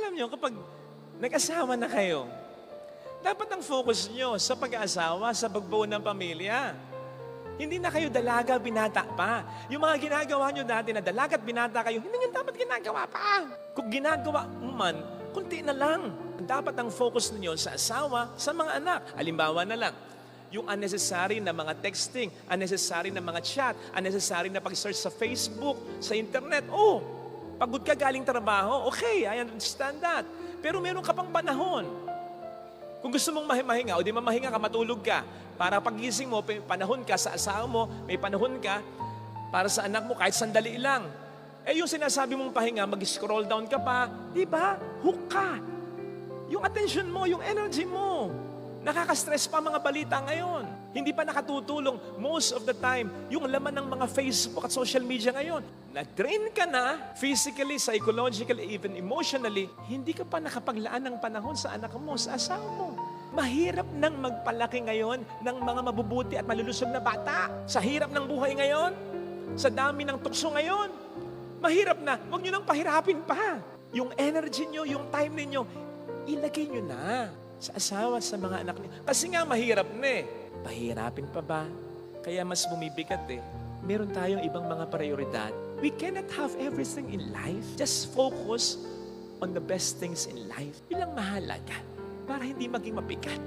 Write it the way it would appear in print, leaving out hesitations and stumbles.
Alam nyo, kapag nag-asawa na kayo, dapat ang focus nyo sa pag-aasawa, sa pagbuo ng pamilya. Hindi na kayo dalaga, binata pa. Yung mga ginagawa nyo dati na dalaga at binata kayo, hindi nyo dapat ginagawa pa. Kung ginagawa mo man, kunti na lang. Dapat ang focus ninyo sa asawa, sa mga anak. Halimbawa na lang, yung unnecessary na mga texting, unnecessary na mga chat, unnecessary na pag-search sa Facebook, sa internet. Oh, pagod ka galing trabaho, okay, I understand that. Pero meron ka pang panahon. Kung gusto mong mahinga, o di mamahinga ka, matulog ka. Para pagising mo, may panahon ka sa asawa mo, may panahon ka para sa anak mo, kahit sandali lang. Eh yung sinasabi mong pahinga, mag-scroll down ka pa, di ba? Hook ka. Yung attention mo, yung energy mo. Nakaka-stress pa mga balita ngayon. Hindi pa nakatutulong most of the time yung laman ng mga Facebook at social media ngayon. Na-drain ka na physically, psychologically, even emotionally, hindi ka pa nakapaglaan ng panahon sa anak mo, sa asawa mo. Mahirap nang magpalaki ngayon ng mga mabubuti at malulusog na bata. Sa hirap ng buhay ngayon, sa dami ng tukso ngayon, mahirap na. Huwag nyo nang pahirapin pa. Yung energy nyo, yung time ninyo, ilagay nyo na sa asawa, sa mga anak niyo. Kasi nga mahirap na eh. Pahirapin pa ba? Kaya mas bumibigat eh. Meron tayong ibang mga prioridad. We cannot have everything in life. Just focus on the best things in life. Yun ang mahalaga para hindi maging mabigat.